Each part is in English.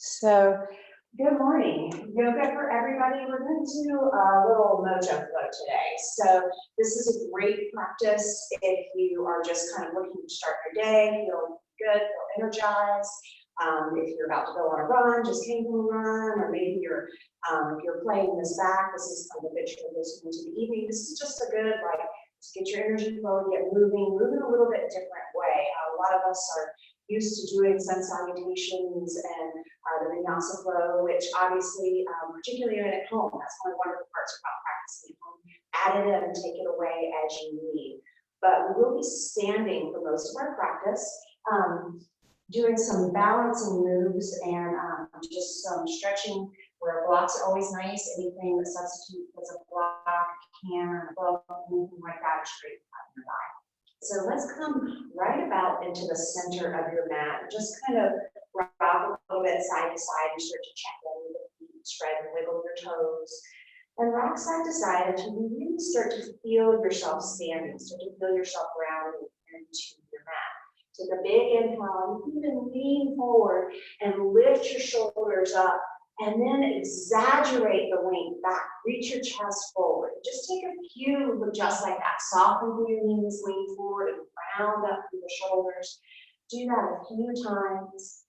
So, good morning. Yoga for everybody. We're going to do a little mojo flow today. So, this is a great practice if you are just kind of looking to start your day, feel good, feel energized. If you're about to go on a run, just came from a run, or maybe if you're playing this back, this is kind of a good transition into the evening. This is just a good, just get your energy flowing, get moving a little bit different way. A lot of us are used to doing sun salutations and the vinyasa flow, which obviously, particularly at home, that's one of the wonderful parts about practicing at home. Add it in and take it away as you need. But we will be standing for most of our practice, doing some balancing moves and just some stretching where blocks are always nice. Anything that substitutes as a block, can, a glove, anything like that is great for your body. So let's come right about into the center of your mat. Just kind of rock a little bit side to side and start to check in with the feet, spread and wiggle your toes. And rock side to side until you really start to feel yourself standing, start to feel yourself grounding into your mat. Take a big inhale, you can even lean forward and lift your shoulders up. And then exaggerate the length back, reach your chest forward. Just take a few just like that. Soften through your knees, lean forward and round up through the shoulders. Do that a few times.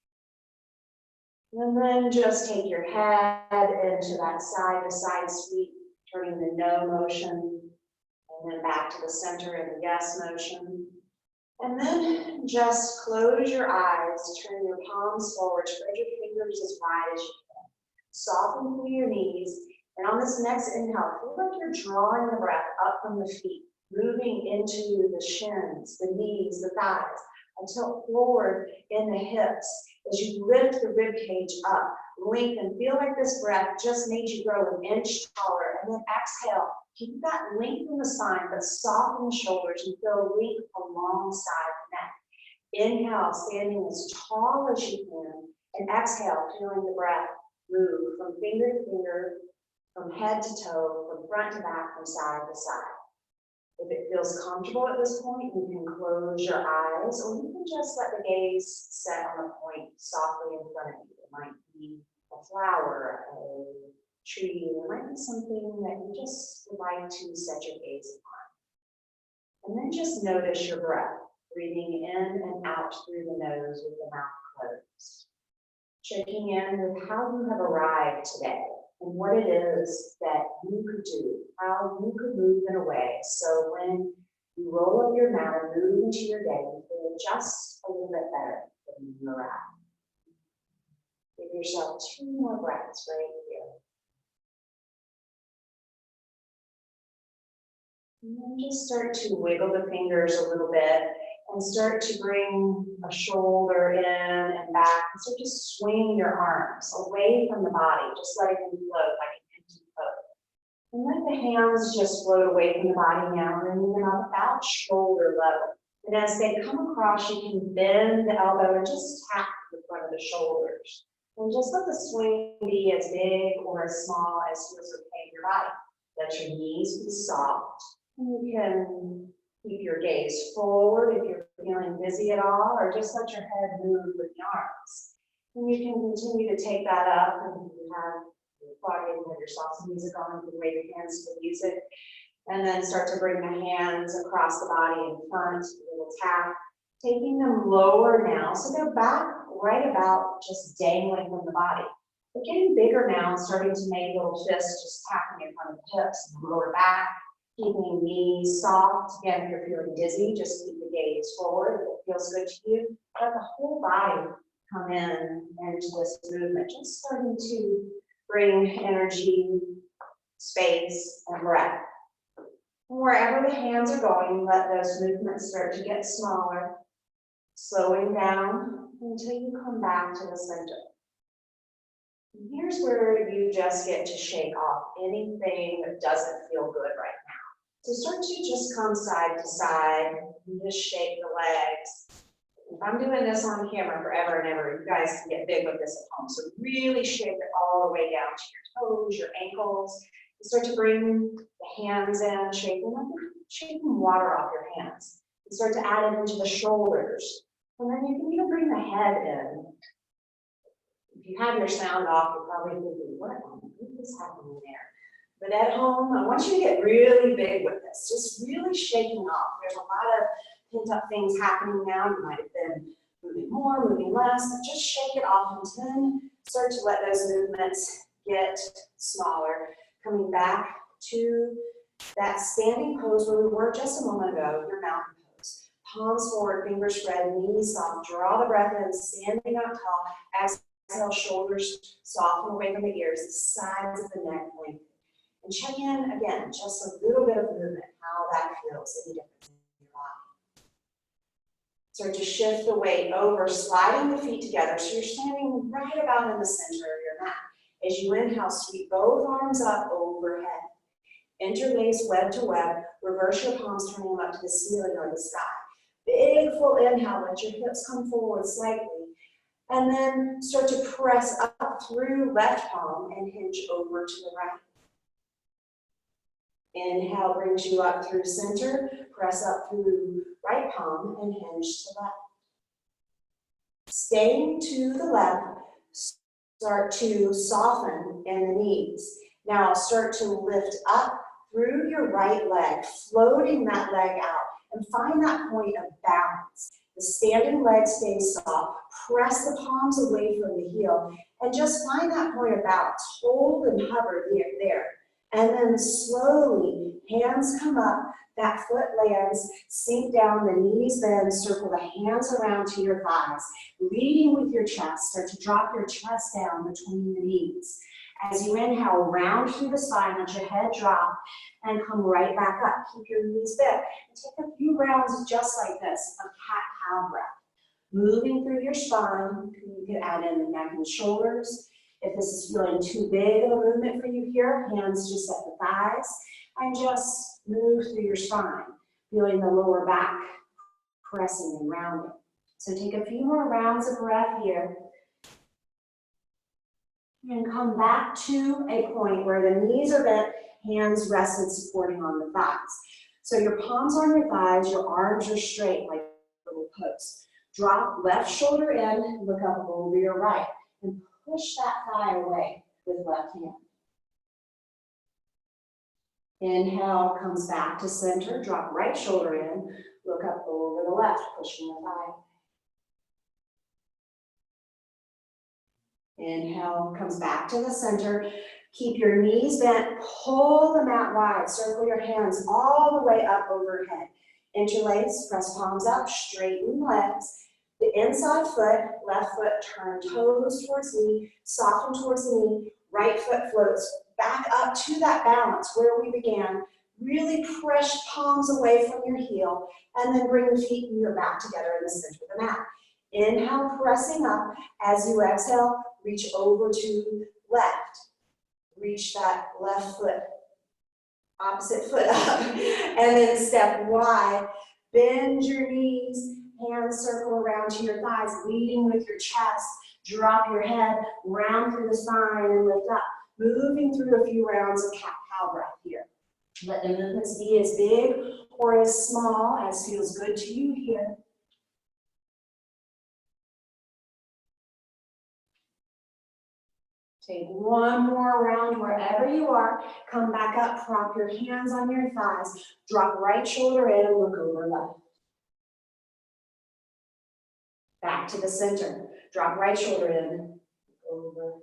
And then just take your head into that side to side sweep, turning the no motion, and then back to the center in the yes motion. And then just close your eyes, turn your palms forward, spread your fingers as wide as you can. Soften through your knees, and on this next inhale, feel like you're drawing the breath up from the feet, moving into the shins, the knees, the thighs, until forward in the hips. As you lift the rib cage up, lengthen, feel like this breath just made you grow an inch taller, and then exhale. Keep that length in the spine, but soften the shoulders and feel length alongside the neck. Inhale, standing as tall as you can, and exhale, feeling the breath move from finger to finger, from head to toe, from front to back, from side to side. If it feels comfortable at this point, you can close your eyes, or you can just let the gaze set on a point softly in front of you. It might be a flower, a tree, it might be something that you just would like to set your gaze upon. And then just notice your breath, breathing in and out through the nose with the mouth closed. Checking in with how you have arrived today and what it is that you could do, how you could move in a way so when you roll up your mat and move into your day, you feel just a little bit better than you arrived. Give yourself 2 more breaths right here. And then just start to wiggle the fingers a little bit and start to bring a shoulder in and back. And start to swing your arms away from the body, just letting them float like an empty boat. And let the hands just float away from the body now, bringing them up about shoulder level. And as they come across, you can bend the elbow and just tap the front of the shoulders. And just let the swing be as big or as small as feels okay in your body. Let your knees be soft. And you can keep your gaze forward if you're feeling dizzy at all, or just let your head move with the arms. And you can continue to take that up, and if you have your body, you have your salsa music on, you can wave your hands to the music, and then start to bring the hands across the body in front, a little tap, taking them lower now, so they're back right about just dangling from the body. But getting bigger now, starting to make little fists, just tapping in front of the hips and the lower back. Keeping knees soft. Again, if you're feeling dizzy, just keep the gaze forward. If it feels good to you, let the whole body come in into this movement. Just starting to bring energy, space, and breath. And wherever the hands are going, let those movements start to get smaller, slowing down until you come back to the center. And here's where you just get to shake off anything that doesn't feel good right now. So start to just come side to side and just shake the legs. If I'm doing this on camera forever and ever, you guys can get big with this at home. So really shake it all the way down to your toes, your ankles. And start to bring the hands in, shaking water off your hands. And start to add it into the shoulders. And then you can even bring the head in. If you have your sound off, you're probably thinking, what on earth is happening there? But at home, I want you to get really big with this, just really shaking off. There's a lot of pent up things happening now. You might have been moving more, moving less, but just shake it off and then start to let those movements get smaller. Coming back to that standing pose where we were just a moment ago, your mountain pose. Palms forward, fingers spread, knees soft. Draw the breath in, standing up tall. Exhale, shoulders soften away from the ears, the sides of the neck lengthen. And check in again, just a little bit of movement, how that feels, any difference in your body. Start to shift the weight over, sliding the feet together so you're standing right about in the center of your mat. As you inhale, sweep both arms up overhead. Interlace web to web, reverse your palms, turning them up to the ceiling or the sky. Big full inhale, let your hips come forward slightly. And then start to press up through left palm and hinge over to the right. Inhale brings you up through center, press up through right palm and hinge to left. Staying to the left, start to soften in the knees. Now start to lift up through your right leg, floating that leg out, and find that point of balance. The standing leg stays soft, press the palms away from the heel, and just find that point of balance. Hold and hover there. And then slowly, hands come up, that foot lands, sink down, the knees bend, circle the hands around to your thighs. Leading with your chest, start to drop your chest down between the knees. As you inhale, round through the spine, let your head drop, and come right back up. Keep your knees bent. And take a few rounds just like this of cat-cow breath. Moving through your spine, you can add in the neck and shoulders. If this is feeling too big of a movement for you here, hands just at the thighs, and just move through your spine, feeling the lower back pressing and rounding. So take a few more rounds of breath here. And come back to a point where the knees are bent, hands rested, supporting on the thighs. So your palms on your thighs, your arms are straight like little posts. Drop left shoulder in, look up over your right, and push that thigh away with left hand. Inhale, comes back to center, drop right shoulder in, look up over the left, pushing the thigh. Inhale, comes back to the center. Keep your knees bent, pull the mat wide, circle your hands all the way up overhead. Interlace, press palms up, straighten legs. The inside foot, left foot, turn toes towards knee, soften towards the knee, right foot floats back up to that balance where we began. Really press palms away from your heel, and then bring the feet and your back together in the center of the mat. Inhale, pressing up. As you exhale, reach over to left. Reach that left foot, opposite foot up, and then step wide. Bend your knees, hands circle around to your thighs, leading with your chest. Drop your head, round through the spine, and lift up. Moving through a few rounds of cat-cow breath here. Let the movements be as big or as small as feels good to you here. Take one more round wherever you are. Come back up, prop your hands on your thighs. Drop right shoulder in and look over left. Back to the center. Drop right shoulder in, over.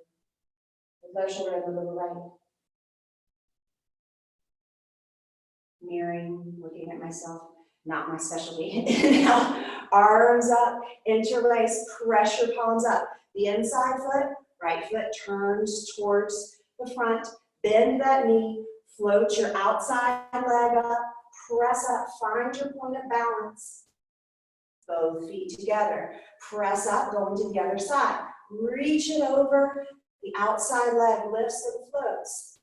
Left shoulder in, look over right. Mirroring, looking at myself, not my specialty. Inhale, arms up, interlace, press your palms up. The inside foot, right foot turns towards the front, bend that knee, float your outside leg up, press up, find your point of balance. Both feet together, press up, going to the other side. Reach it over, the outside leg lifts and floats.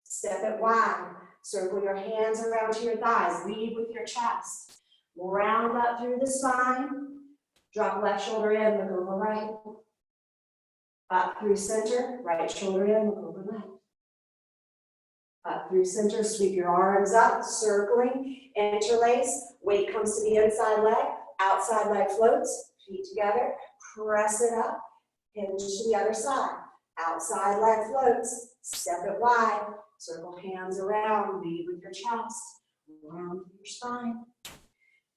Step it wide, circle your hands around to your thighs, lead with your chest. Round up through the spine, drop left shoulder in, look over right. Up through center, right shoulder in, look over left. Up through center, sweep your arms up, circling, interlace, weight comes to the inside leg, outside leg floats, feet together, press it up, Hinge to the other side. Outside leg floats, step it wide, circle hands around, lead with your chest, around your spine.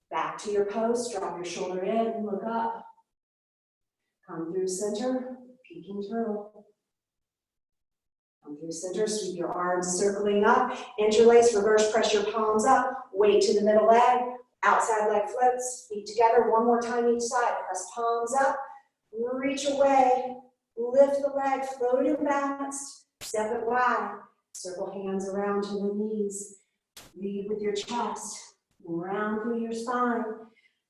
Back to your post, drop your shoulder in, look up. Come through center, peeking turtle. Come through center, sweep your arms circling up, interlace, reverse, press your palms up, weight to the middle leg, outside leg floats, feet together, one more time each side, press palms up, reach away, lift the leg, float and balanced, step it wide, circle hands around to the knees, lead with your chest, round through your spine,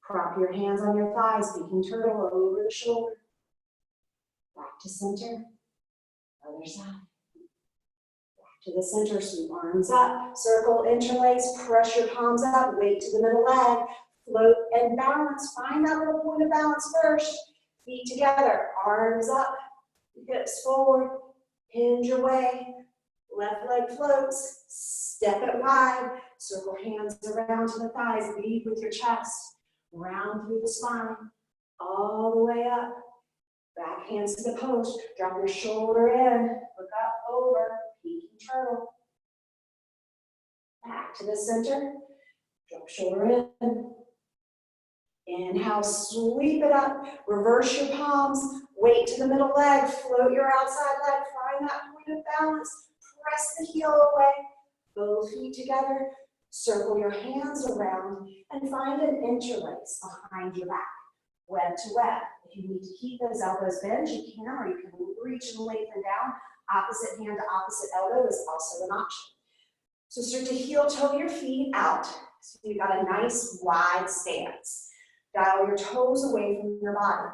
prop your hands on your thighs, peeking turtle over the shoulder, back to center, other side. To the center, sweep arms up, circle, interlace, press your palms up, weight to the middle leg, float and balance. Find that little point of balance first. Feet together, arms up, hips forward, hinge away, left leg floats, step it wide, circle hands around to the thighs, lead with your chest, round through the spine, all the way up. Back hands to the post, drop your shoulder in, look up, over, peeking turtle. Back to the center, drop shoulder in. Inhale, sweep it up, reverse your palms, weight to the middle leg, float your outside leg, find that point of balance, press the heel away, both feet together, circle your hands around, and find an interlace behind your back, web to web. If you need to keep those elbows bent, you can, or you can reach and lengthen down. Opposite hand to opposite elbow is also an option. So start to heel toe your feet out. So you've got a nice wide stance. Dial your toes away from your body.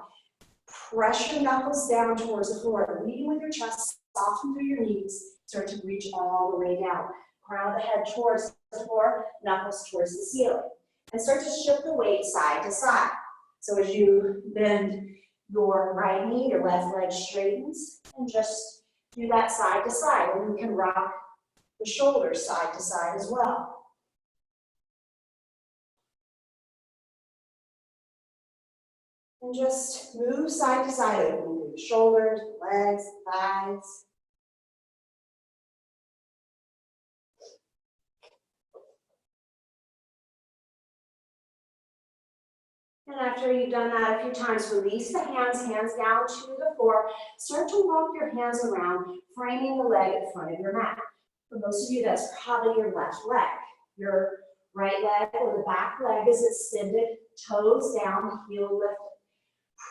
Press your knuckles down towards the floor. Leading with your chest, soften through your knees. Start to reach all the way down. Crown of the head towards the floor, knuckles towards the ceiling. And start to shift the weight side to side. So as you bend your right knee, your left leg straightens, and just do that side to side. And you can rock the shoulders side to side as well. And just move side to side, opening the shoulders, legs, thighs. And after you've done that a few times, release the hands, hands down to the floor. Start to walk your hands around, framing the leg in front of your mat. For most of you, that's probably your left leg. Your right leg or the back leg is extended, toes down, heel lifted.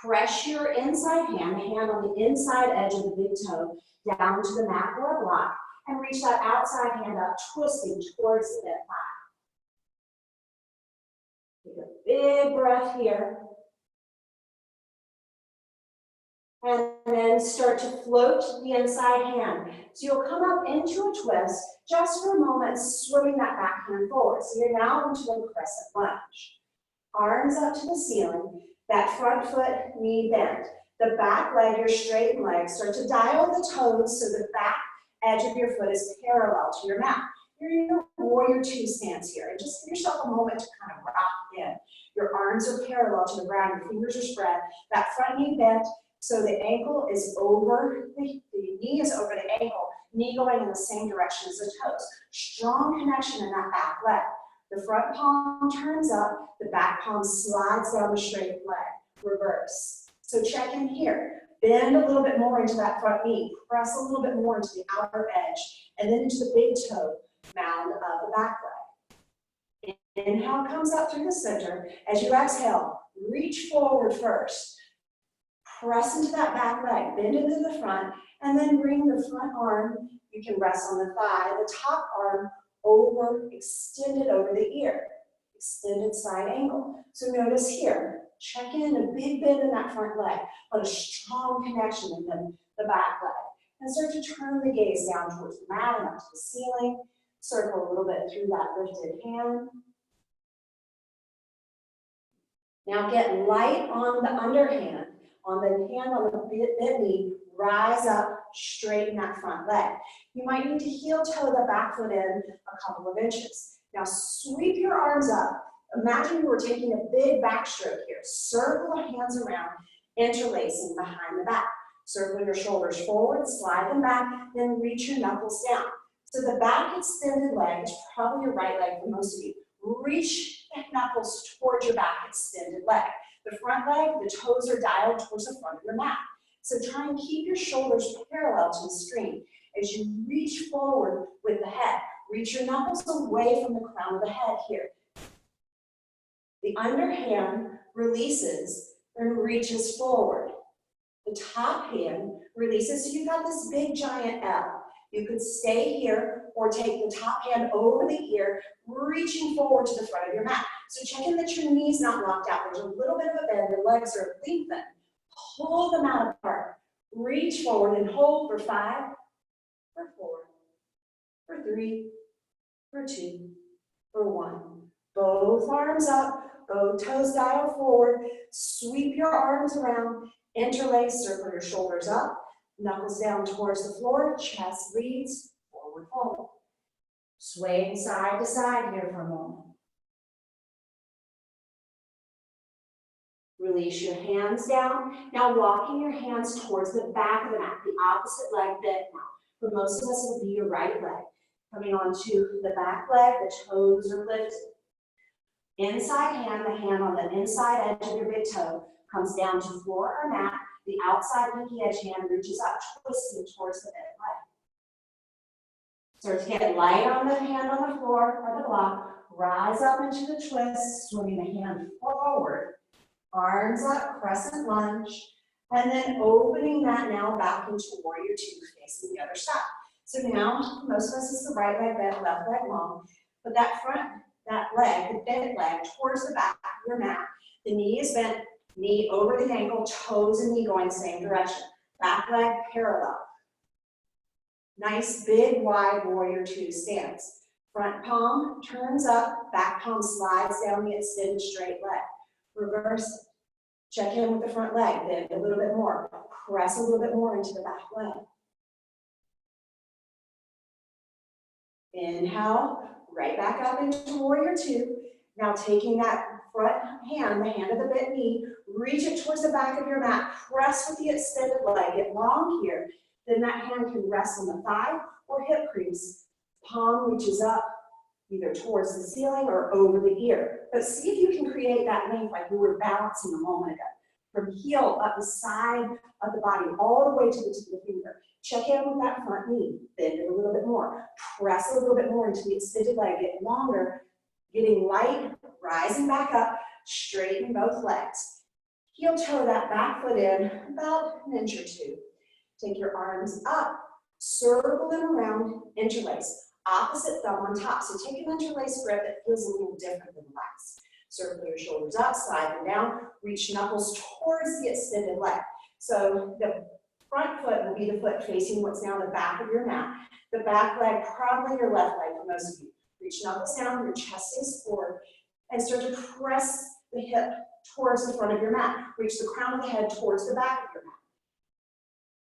Press your inside hand, the hand on the inside edge of the big toe, down to the mat or a block, and reach that outside hand up, twisting towards the bent thigh. Take a big breath here. And then start to float the inside hand. So you'll come up into a twist, just for a moment, swimming that back hand forward. So you're now into a crescent lunge. Arms up to the ceiling, that front foot, knee bent. The back leg, your straightened leg, start to dial the toes so the back edge of your foot is parallel to your mat. You're in your warrior two stance here. And just give yourself a moment to kind of rock in. Your arms are parallel to the ground, your fingers are spread, that front knee bent, so the ankle is over, the knee is over the ankle, knee going in the same direction as the toes. Strong connection in that back leg. The front palm turns up, the back palm slides down the straight leg, reverse. So check in here. Bend a little bit more into that front knee, press a little bit more into the outer edge, and then into the big toe mound of the back leg. Inhale comes up through the center. As you exhale, reach forward first. Press into that back leg, bend into the front, and then bring the front arm, you can rest on the thigh, the top arm over, extended over the ear, extended side angle. So notice here, check in a big bend in that front leg, but a strong connection in the back leg. And start to turn the gaze down towards the mat and up to the ceiling. Circle a little bit through that lifted hand. Now get light on the underhand. On the hand on the bent knee, rise up, straighten that front leg. You might need to heel toe the back foot in a couple of inches. Now sweep your arms up. Imagine you were taking a big backstroke here. Circle the hands around, interlacing behind the back. Circle your shoulders forward, slide them back, then reach your knuckles down. So the back extended leg is probably your right leg for most of you. Reach the knuckles towards your back extended leg. The front leg, the toes are dialed towards the front of your mat. So try and keep your shoulders parallel to the screen. As you reach forward with the head, reach your knuckles away from the crown of the head here. The underhand releases and reaches forward. The top hand releases, so you've got this big giant L. You could stay here or take the top hand over the ear, reaching forward to the front of your mat. So check in that your knee's not locked out. There's a little bit of a bend, the legs are lengthened. Pull them out apart. Reach forward and hold for 5, for 4, for 3, for 2, for 1. Both arms up, both toes dial forward. Sweep your arms around, interlace, circle your shoulders up, knuckles down towards the floor, chest leads, forward fold. Swaying side to side here for a moment. Release your hands down. Now walking your hands towards the back of the mat, the opposite leg bent now. For most of us, it will be your right leg. Coming onto the back leg, the toes are lifted. Inside hand, the hand on the inside edge of your big toe, comes down to floor or mat. The outside pinky edge hand reaches up, twisting towards the bent leg. Start to get light on the hand on the floor or the block. Rise up into the twist, swinging the hand forward. Arms up, crescent lunge. And then opening that now back into warrior 2, facing the other side. So now, most of us is the right leg bent, left leg long. But that leg, the bent leg, towards the back of your mat. The knee is bent, knee over the ankle, toes and knee going same direction. Back leg parallel. Nice, big, wide warrior 2 stance. Front palm turns up, back palm slides down the extended straight leg. Reverse it. Check in with the front leg, bend a little bit more. Press a little bit more into the back leg. Inhale, right back up into warrior 2. Now taking that front hand, the hand of the bent knee, reach it towards the back of your mat. Press with the extended leg, get long here. Then that hand can rest on the thigh or hip crease. Palm reaches up, either towards the ceiling or over the ear. But see if you can create that length like we were balancing a moment ago. From heel up the side of the body, all the way to the tip of the finger. Check in with that front knee. Bend it a little bit more. Press a little bit more into the extended leg. Get longer, getting light, rising back up, straighten both legs. Heel toe that back foot in about an inch or 2. Take your arms up, circle them around, interlace. Opposite thumb on top. So take an interlace grip that feels a little different than last. Circle your shoulders up, slide them down, reach knuckles towards the extended leg. So the front foot will be the foot facing what's now the back of your mat. The back leg, probably your left leg for most of you. Reach knuckles down, your chest is forward, and start to press the hip towards the front of your mat. Reach the crown of the head towards the back of your mat.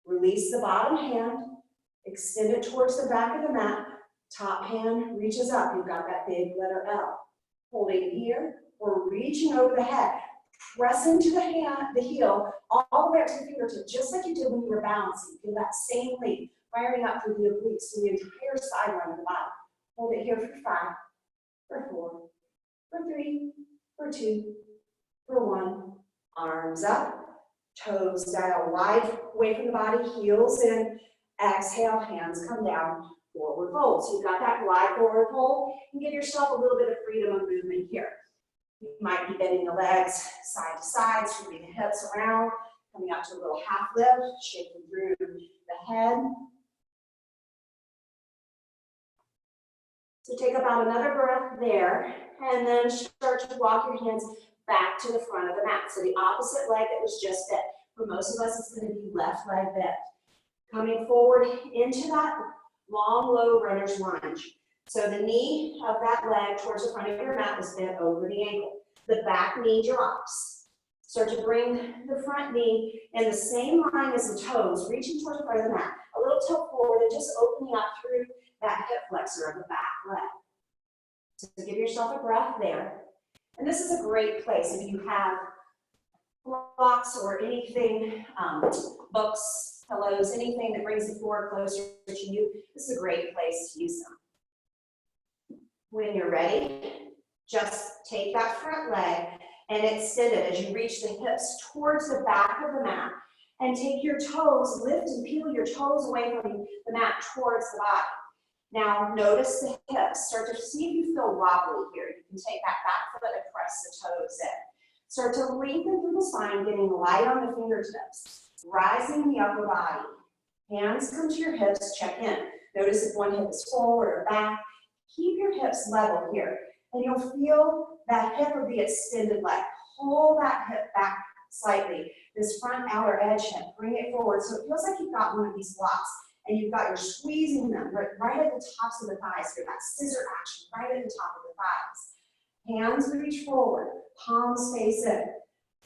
Release the bottom hand, extend it towards the back of the mat. Top hand reaches up. You've got that big letter L. Holding here or reaching over the head. Press into the heel, all the way up to the fingertip, just like you did when you were balancing. Feel that same length, firing up through the obliques to the entire sideline of the body. Hold it here for 5, for 4, for 3, for 2, for 1. Arms up, toes dial wide away from the body, heels in. Exhale, hands come down, forward fold. So you've got that wide forward fold, and give yourself a little bit of freedom of movement here. You might be bending the legs side to side, sweeping the hips around, coming up to a little half lift, shaking through the head. So take about another breath there, and then start to walk your hands back to the front of the mat. So the opposite leg that was just bent. For most of us, it's going to be left leg bent. Coming forward into that long, low runner's lunge. So the knee of that leg towards the front of your mat is bent over the ankle. The back knee drops. Start to bring the front knee in the same line as the toes, reaching towards the front of the mat. A little tilt forward and just opening up through that hip flexor of the back leg. So give yourself a breath there. And this is a great place if you have blocks or anything, books, pillows, anything that brings the floor closer to you. This is a great place to use them. When you're ready, just take that front leg and extend it as you reach the hips towards the back of the mat. And take your toes, lift and peel your toes away from the mat towards the body. Now notice the hips. Start to see if you feel wobbly here. You can take that back foot and press the toes in. Start to lengthen through the spine, getting light on the fingertips. Rising the upper body. Hands come to your hips, check in. Notice if one hip is forward or back. Keep your hips level here. And you'll feel that hip of the extended leg. Pull that hip back slightly. This front outer edge hip, bring it forward. So it feels like you've got one of these blocks and you're squeezing them right at the tops of the thighs here, that scissor action right at the top of the thighs. Hands reach forward, palms face in.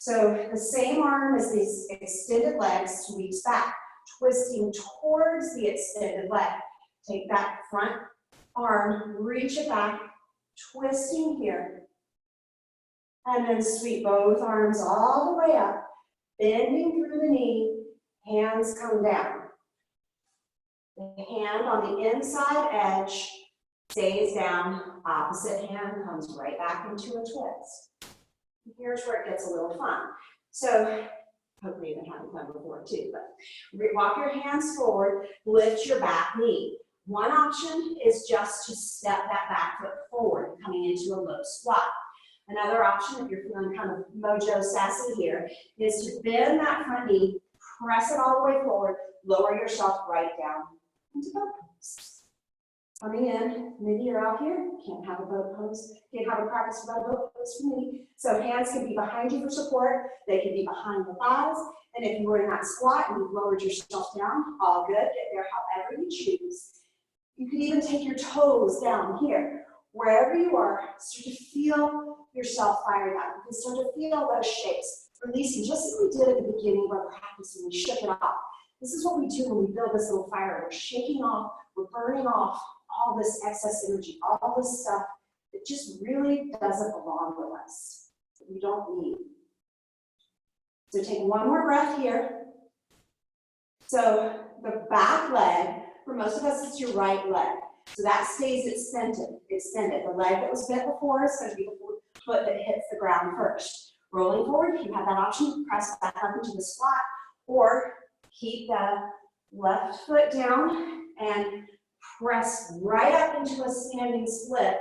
So the same arm as these extended legs sweeps back, twisting towards the extended leg. Take that front arm, reach it back, twisting here. And then sweep both arms all the way up, bending through the knee, hands come down. The hand on the inside edge stays down, opposite hand comes right back into a twist. Here's where it gets a little fun. So, hopefully you've been having fun before too, but walk your hands forward, lift your back knee. One option is just to step that back foot forward, coming into a low squat. Another option, if you're feeling kind of mojo sassy here, is to bend that front knee, press it all the way forward, lower yourself right down into boat pose. Coming in, maybe you're out here, can't have a boat pose, can't have a practice without a boat pose for me. So hands can be behind you for support, they can be behind the thighs, and if you were in that squat and you've lowered yourself down, all good, get there however you choose. You can even take your toes down here. Wherever you are, start to feel yourself firing up. You can start to feel those shapes, releasing just as we did at the beginning of our practice when we shook it off. This is what we do when we build this little fire. We're shaking off, we're burning off all this excess energy, all this stuff that just really doesn't belong with us, that we don't need. So take one more breath here. So the back leg, for most of us, it's your right leg. So that stays extended. The leg that was bent before is going to be the foot that hits the ground first. Rolling forward, if you have that option, press back up into the squat, or keep the left foot down and press right up into a standing split,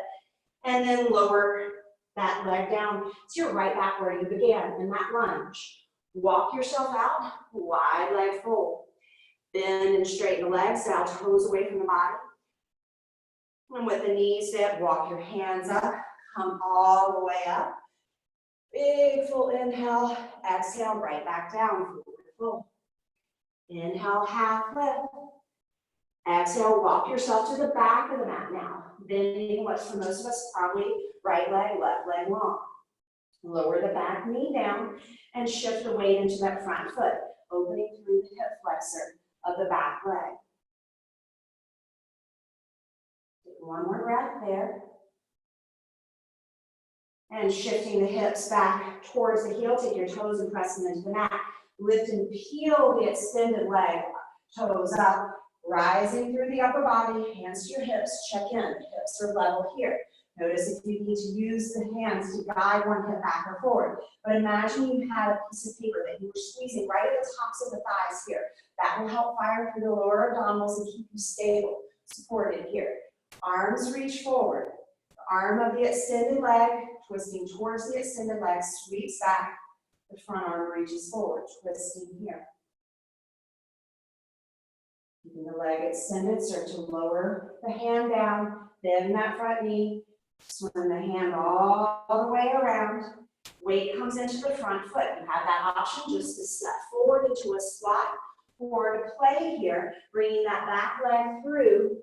and then lower that leg down so you're right back where you began in that lunge. Walk yourself out, wide leg fold. Bend and straighten the legs, now toes away from the body. And with the knees dip, walk your hands up, come all the way up. Big full inhale, exhale, right back down, forward fold. Inhale, half lift. Exhale, walk yourself to the back of the mat now. Bending what's for most of us probably right leg, left leg long. Lower the back knee down and shift the weight into that front foot, opening through the hip flexor of the back leg. Take one more breath there. And shifting the hips back towards the heel, take your toes and press them into the mat. Lift and peel the extended leg, toes up, rising through the upper body, hands to your hips, check in, hips are level here. Notice if you need to use the hands to guide one hip back or forward. But imagine you had a piece of paper that you were squeezing right at the tops of the thighs here. That will help fire through the lower abdominals and keep you stable, supported here. Arms reach forward. The arm of the extended leg, twisting towards the extended leg, sweeps back. The front arm reaches forward, twisting here. Keeping the leg extended, start to lower the hand down, bend that front knee, swing the hand all the way around. Weight comes into the front foot. You have that option just to step forward into a squat or to play here, bringing that back leg through,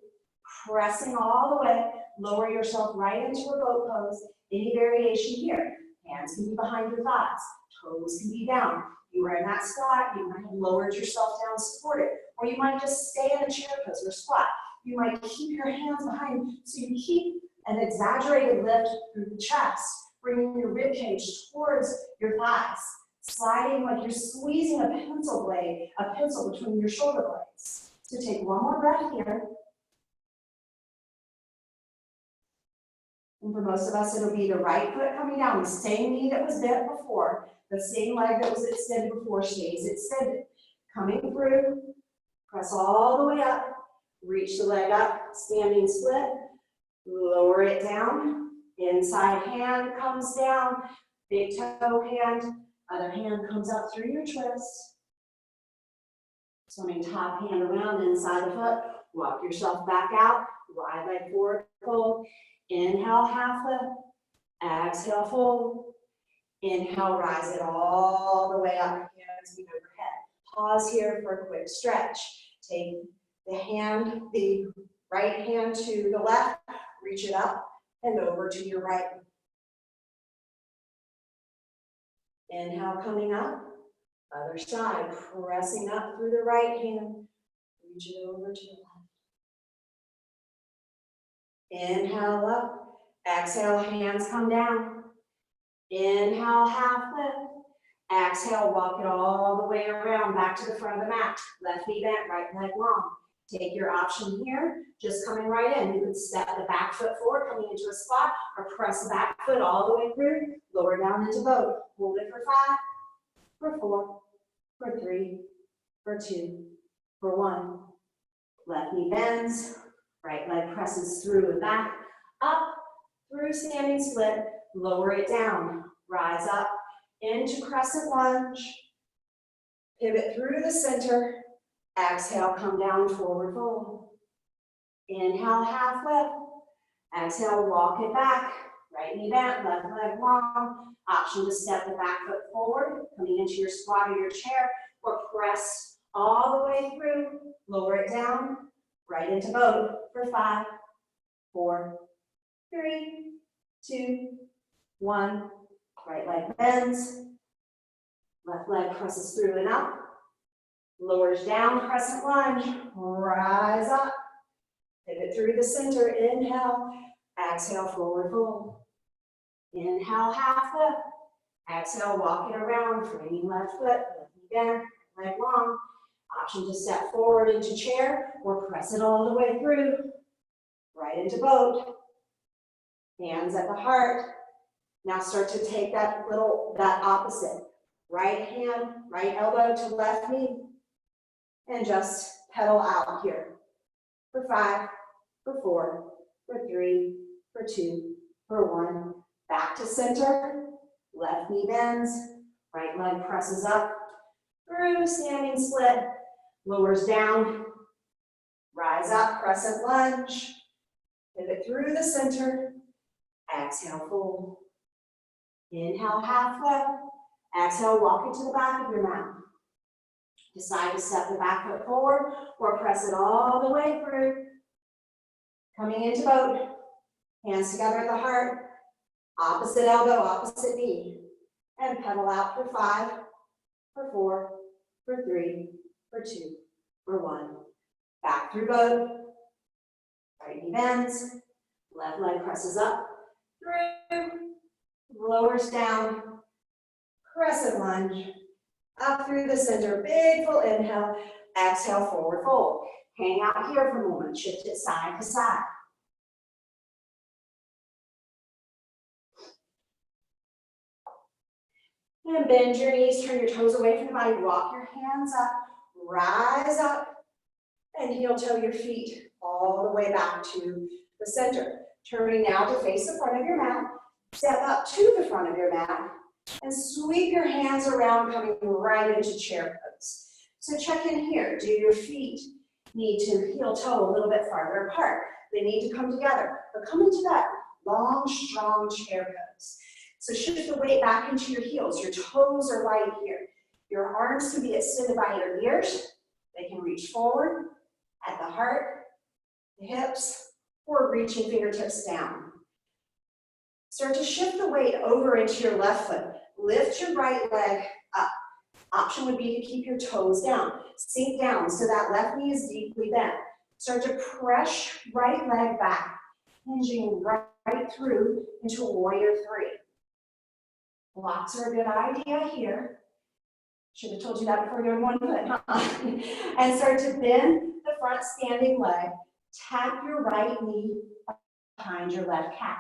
pressing all the way, lower yourself right into a boat pose. Any variation here. Hands can be behind your thighs, toes can be down. You were in that squat, you might have lowered yourself down, supported, or you might just stay in a chair pose or squat. You might keep your hands behind so you keep an exaggerated lift through the chest, bringing your rib cage towards your thighs. sliding like you're squeezing a pencil between your shoulder blades. So take one more breath here. And for most of us, it'll be the right foot coming down, the same knee that was bent before, the same leg that was extended before stays extended. Coming through, press all the way up, reach the leg up, standing split, lower it down, inside hand comes down, big toe hand, other hand comes up through your twist. Swimming top hand around inside the foot, walk yourself back out, wide leg forward fold. Inhale, half lift. Exhale, fold. Inhale, rise it all the way up. Hands meet overhead. Pause here for a quick stretch. Take the right hand to the left, reach it up and over to your right. Inhale, coming up. Other side, pressing up through the right hand. Reach it over to the left. Inhale up, exhale, hands come down. Inhale, half lift. Exhale, walk it all the way around back to the front of the mat. Left knee bent, right leg long. Take your option here, just coming right in. You can step the back foot forward, coming into a squat, or press the back foot all the way through, lower down into boat. Hold it for 5, for 4, for 3, for 2, for 1. Left knee bends. Right leg presses through and back, up, through standing split, lower it down, rise up into crescent lunge, pivot through the center, exhale, come down, forward fold. Inhale, half lift, exhale, walk it back, right knee bent, left leg long, option to step the back foot forward, coming into your squat or your chair, or press all the way through, lower it down, right into boat for 5, 4, 3, 2, 1. Right leg bends. Left leg presses through and up. Lowers down, crescent lunge. Rise up. Pivot through the center. Inhale. Exhale, forward fold. Inhale, half lift. Exhale, walk it around. Framing left foot. Left knee bent. Leg long. Option to step forward into chair or press it all the way through. Right into boat. Hands at the heart. Now start to take that opposite. Right hand, right elbow to left knee. And just pedal out here. For 5, for 4, for 3, for 2, for 1. Back to center. Left knee bends. Right leg presses up. Through standing split. Lowers down, rise up, crescent lunge, pivot through the center, exhale, fold. Inhale, half lift, exhale, walk it to the back of your mat. Decide to step the back foot forward or press it all the way through. Coming into boat, hands together at the heart, opposite elbow, opposite knee, and pedal out for 5, for 4, for 3, for 2, for 1. Back through boat. Right knee bends. Left leg presses up. Through. Lowers down. Crescent lunge. Up through the center. Big full inhale. Exhale, forward fold. Hang out here for a moment. Shift it side to side. And bend your knees, turn your toes away from the body, walk your hands up, rise up, and heel toe your feet all the way back to the center. Turning now to face the front of your mat, step up to the front of your mat, and sweep your hands around, coming right into chair pose. So check in here. Do your feet need to heel toe a little bit farther apart? They need to come together, but come into that long, strong chair pose. So shift the weight back into your heels. Your toes are light here. Your arms can be extended by your ears. They can reach forward at the heart, the hips, or reaching fingertips down. Start to shift the weight over into your left foot. Lift your right leg up. Option would be to keep your toes down. Sink down so that left knee is deeply bent. Start to press right leg back, hinging right through into warrior 3. Blocks are a good idea here. Should have told you that before doing one foot, huh? And start to bend the front standing leg. Tap your right knee behind your left calf.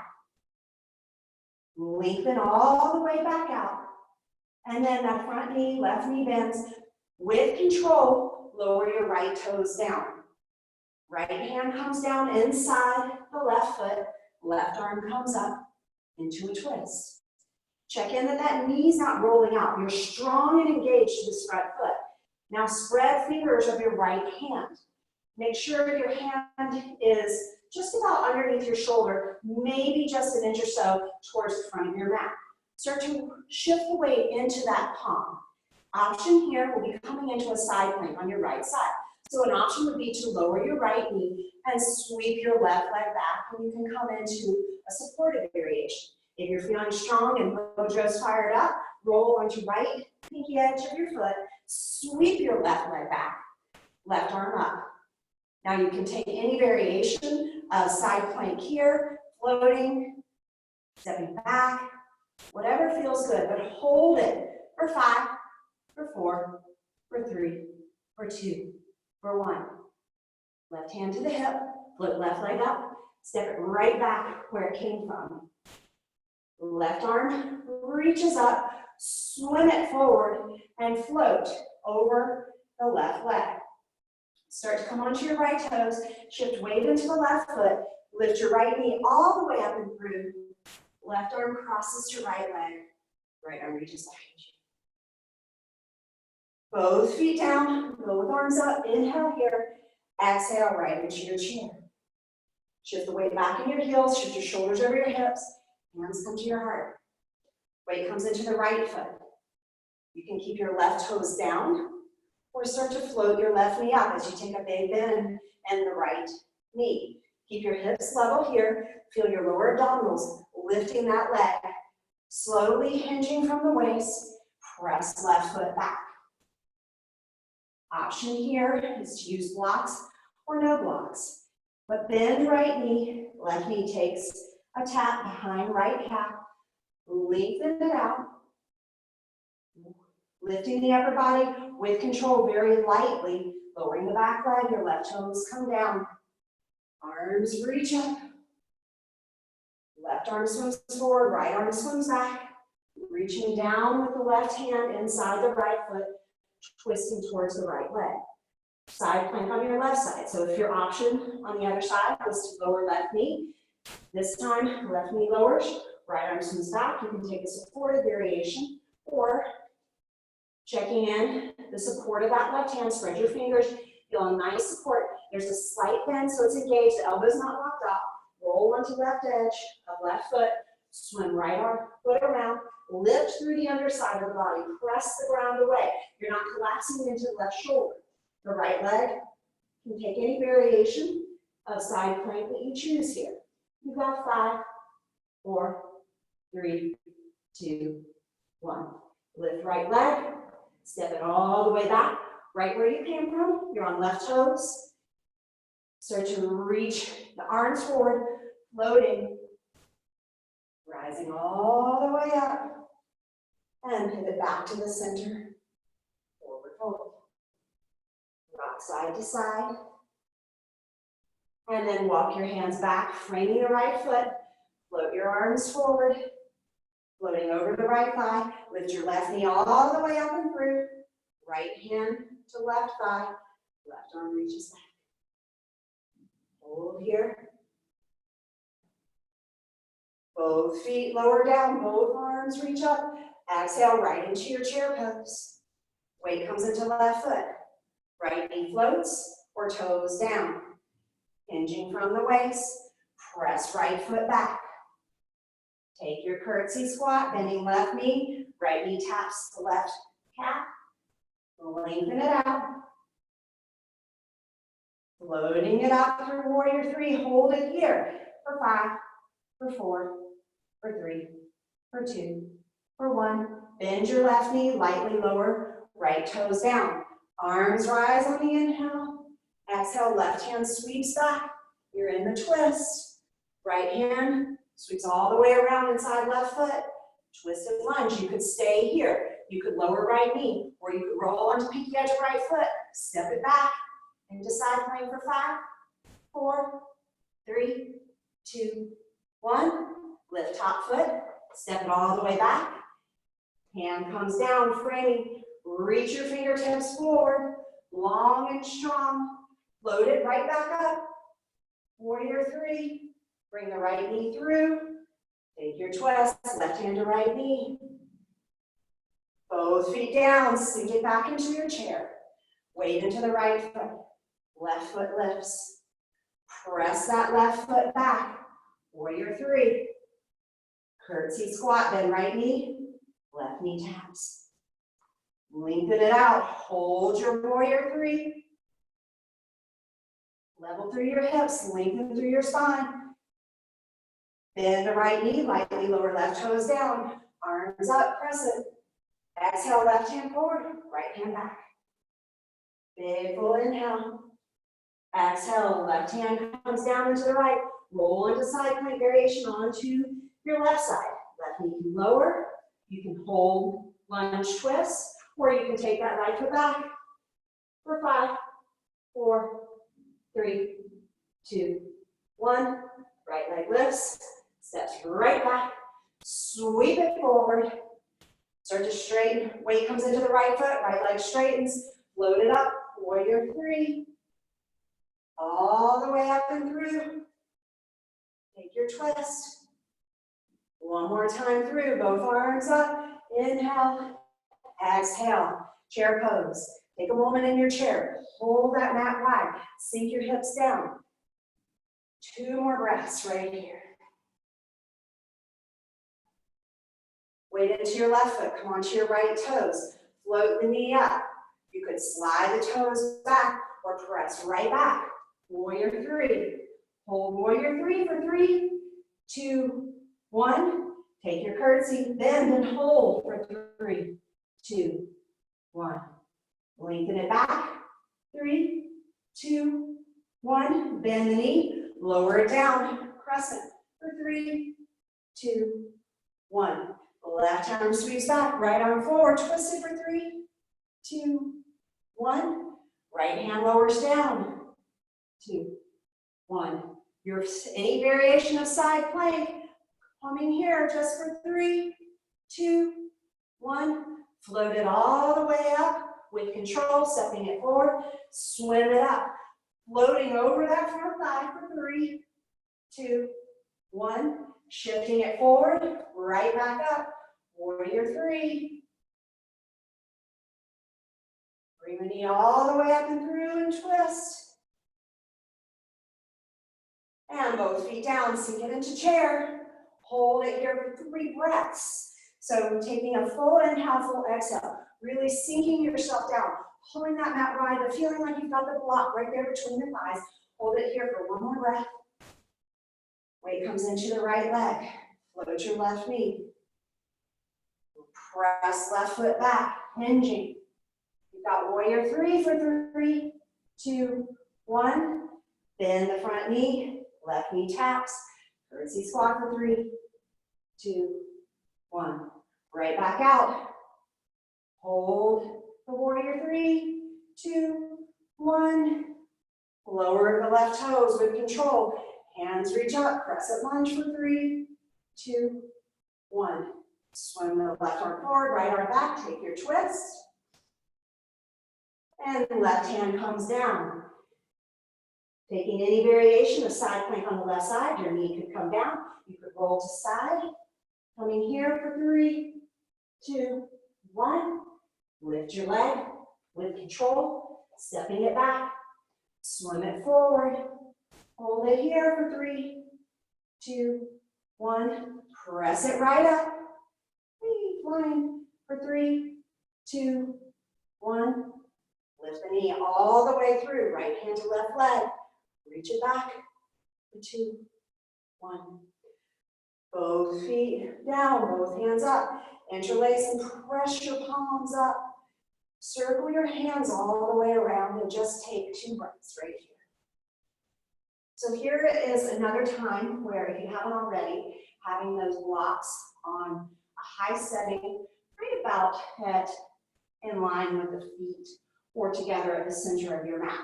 Lengthen all the way back out. And then that front knee, left knee bends. With control, lower your right toes down. Right hand comes down inside the left foot. Left arm comes up into a twist. Check in that that knee's not rolling out. You're strong and engaged to this front foot. Now spread fingers of your right hand. Make sure your hand is just about underneath your shoulder, maybe just an inch or so towards the front of your mat. Start to shift the weight into that palm. Option here will be coming into a side plank on your right side. So an option would be to lower your right knee and sweep your left leg back, and you can come into a supported variation. If you're feeling strong and mojo's fired up, roll onto right pinky edge of your foot, sweep your left leg back, left arm up. Now you can take any variation of side plank here, floating, stepping back, whatever feels good, but hold it for 5, for 4, for 3, for 2, for 1. Left hand to the hip, flip left leg up, step it right back where it came from. Left arm reaches up, swim it forward, and float over the left leg. Start to come onto your right toes, shift weight into the left foot, lift your right knee all the way up and through. Left arm crosses to right leg, right arm reaches behind you. Both feet down, both arms up, inhale here, exhale right into your chair. Shift the weight back in your heels, shift your shoulders over your hips, hands come to your heart. Weight comes into the right foot. You can keep your left toes down, or start to float your left knee up as you take a big bend in the right knee. Keep your hips level here. Feel your lower abdominals lifting that leg. Slowly hinging from the waist, press left foot back. Option here is to use blocks or no blocks. But bend right knee, left knee takes a tap behind right calf. Lengthen it out. Lifting the upper body with control very lightly, lowering the back leg, your left toes come down. Arms reach up. Left arm swims forward, right arm swims back. Reaching down with the left hand inside the right foot, twisting towards the right leg. Side plank on your left side. So if your option on the other side was to lower left knee, this time left knee lowers, right arm swims back. You can take a supported variation, or checking in the support of that left hand, spread your fingers, feel a nice support. There's a slight bend, so it's engaged, the elbow's not locked up. Roll onto left edge of left foot, swim right arm, foot around, lift through the underside of the body, press the ground away. You're not collapsing into the left shoulder. The right leg can take any variation of side plank that you choose here. You've got 5, 4, 3, 2, 1. Lift right leg. Step it all the way back, right where you came from. You're on left toes. Start to reach the arms forward, floating, rising all the way up, and pivot back to the center. Forward fold. Rock side to side. And then walk your hands back, framing the right foot. Float your arms forward. Floating over the right thigh, lift your left knee all the way up and through. Right hand to left thigh, left arm reaches back. Hold here. Both feet lower down, both arms reach up. Exhale right into your chair pose. Weight comes into left foot. Right knee floats or toes down. Hinging from the waist, press right foot back. Take your curtsy squat, bending left knee, right knee taps the left calf. Lengthen it out. Floating it up through warrior 3. Hold it here for 5, for 4, for 3, for 2, for 1. Bend your left knee, lightly lower, right toes down. Arms rise on the inhale. Exhale, left hand sweeps back. You're in the twist. Right hand sweeps all the way around inside left foot. Twisted lunge. You could stay here. You could lower right knee, or you could roll onto pinky edge of right foot, step it back, into side plank for 5, 4, 3, 2, 1. Lift top foot, step it all the way back. Hand comes down, framing. Reach your fingertips forward, long and strong. Float it right back up. Warrior 3. Bring the right knee through. Take your twist, left hand to right knee. Both feet down, sink it back into your chair. Weight into the right foot. Left foot lifts. Press that left foot back. Warrior 3. Curtsy squat, bend right knee, left knee taps. Lengthen it out, hold your warrior 3. Level through your hips, lengthen through your spine. Bend the right knee, lightly lower left toes down, arms up, press it. Exhale, left hand forward, right hand back. Big full inhale. Exhale, left hand comes down into the right. Roll into side plank variation onto your left side. Left knee can lower. You can hold lunge twist, or you can take that right foot back for 5, 4, 3, 2, 1. Right leg lifts, steps right back. Sweep it forward. Start to straighten. Weight comes into the right foot. Right leg straightens. Float it up. Warrior 3. All the way up and through. Take your twist. One more time through, both arms up. Inhale, exhale, chair pose. Take a moment in your chair. Hold that mat wide. Sink your hips down. 2 more breaths right here. Weight into your left foot. Come onto your right toes. Float the knee up. You could slide the toes back or press right back. Warrior 3. Hold warrior 3 for 3, 2, 1. Take your curtsy, bend and hold for 3, 2, 1. Lengthen it back. 3, 2, 1. Bend the knee, lower it down, crescent for 3, 2, 1. Left arm sweeps back, right arm forward, twist it for 3, 2, 1. Right hand lowers down. 2, 1. Any variation of side plank, coming here just for 3, 2, 1. Float it all the way up with control, stepping it forward, swim it up. Floating over that front thigh for 3, 2, 1. Shifting it forward, right back up. Warrior 3. Bring the knee all the way up and through and twist. And both feet down, sink it into chair. Hold it here for 3 breaths. So taking a full inhale, full exhale. Really sinking yourself down. Pulling that mat wide, but feeling like you've got the block right there between your thighs. Hold it here for 1 more breath. Weight comes into the right leg. Float your left knee. Press left foot back, hinging. You've got warrior 3 for 3, 2, 1. Bend the front knee. Left knee taps, curtsy squat for 3, 2, 1. Right back out. Hold the warrior 3, 2, 1. Lower the left toes with control. Hands reach up, crescent lunge for 3, 2, 1. Swim the left arm forward, right arm back, take your twist. And left hand comes down. Taking any variation of side plank on the left side, your knee could come down. You could roll to side. Coming here for 3, 2, 1. Lift your leg with control, stepping it back. Swim it forward. Hold it here for 3, 2, 1. Press it right up. Flying for 3, 2, 1. Lift the knee all the way through. Right hand to left leg. Reach it back for 2, 1. Both feet down, both hands up. Interlace and press your palms up. Circle your hands all the way around and just take 2 breaths right here. So here is another time where, if you haven't already, having those blocks on a high setting right about at in line with the feet or together at the center of your mat.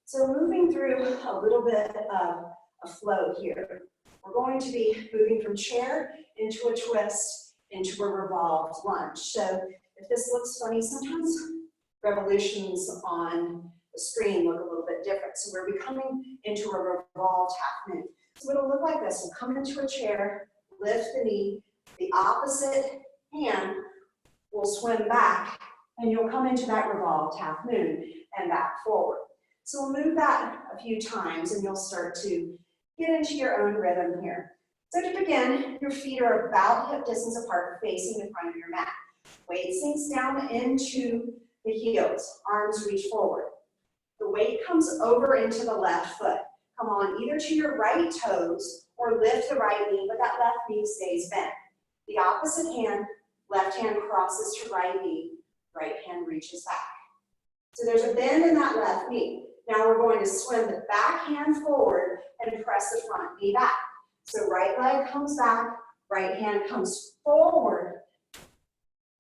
So moving through a little bit of a flow here. We're going to be moving from chair into a twist into a revolved lunge. So if this looks funny, sometimes revolutions on the screen look a little bit different. So we're becoming into a revolved half moon. So it'll look like this. We'll come into a chair, lift the knee, the opposite hand will swim back, and you'll come into that revolved half moon and back forward. So we'll move that a few times, and you'll start to get into your own rhythm here. So to begin, your feet are about hip distance apart, facing the front of your mat. Weight sinks down into the heels, arms reach forward. The weight comes over into the left foot. Come on either to your right toes or lift the right knee, but that left knee stays bent. The opposite hand, left hand crosses to right knee, right hand reaches back. So there's a bend in that left knee. Now we're going to swim the back hand forward and press the front knee back. So right leg comes back, right hand comes forward,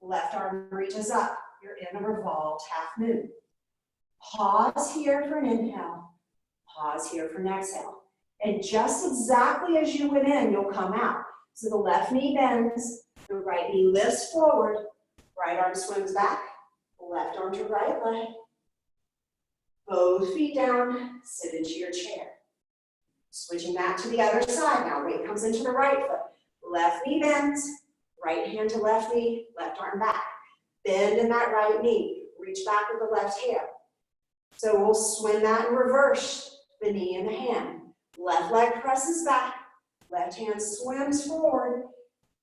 left arm reaches up. You're in a revolved half moon. Pause here for an inhale, pause here for an exhale. And just exactly as you went in, you'll come out. So the left knee bends, the right knee lifts forward, right arm swims back, left arm to right leg. Both feet down, sit into your chair. Switching back to the other side now. Weight comes into the right foot. Left knee bends, right hand to left knee, left arm back. Bend in that right knee. Reach back with the left hand. So we'll swim that in reverse, the knee and the hand. Left leg presses back, left hand swims forward,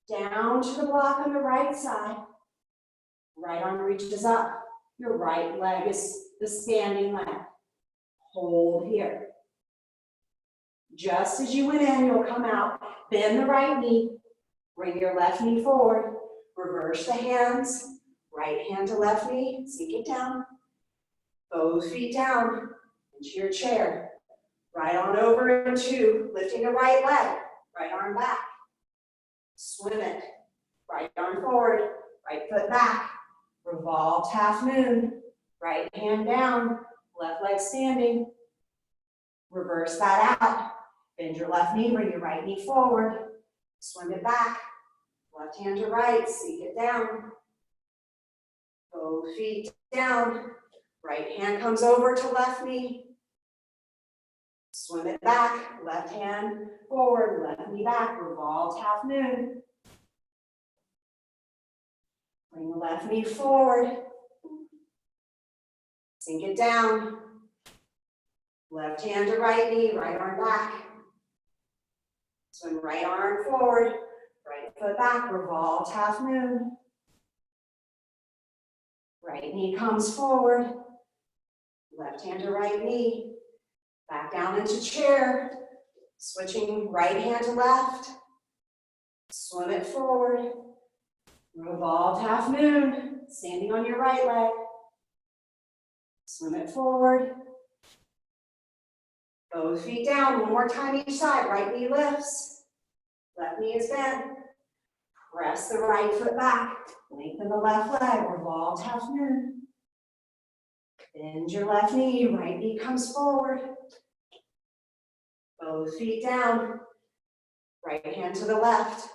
down to the block on the right side. Right arm reaches up. Your right leg is the standing leg. Hold here. Just as you went in, you'll come out. Bend the right knee. Bring your left knee forward. Reverse the hands. Right hand to left knee. Sink it down. Both feet down into your chair. Right on over into lifting the right leg. Right arm back. Swim it. Right arm forward. Right foot back. Revolved half moon. Right hand down. Left leg standing. Reverse that out. Bend your left knee, bring your right knee forward. Swim it back. Left hand to right, sink it down. Both feet down. Right hand comes over to left knee. Swim it back. Left hand forward, left knee back. Revolved half moon. Bring the left knee forward. Sink it down. Left hand to right knee, right arm back. Swim right arm forward, right foot back, revolved half moon. Right knee comes forward, left hand to right knee, back down into chair, switching right hand to left, swim it forward, revolved half moon, standing on your right leg, swim it forward, both feet down, one more time each side, right knee lifts, left knee is bent, press the right foot back, lengthen the left leg, revolved half moon, bend your left knee, right knee comes forward, both feet down, right hand to the left,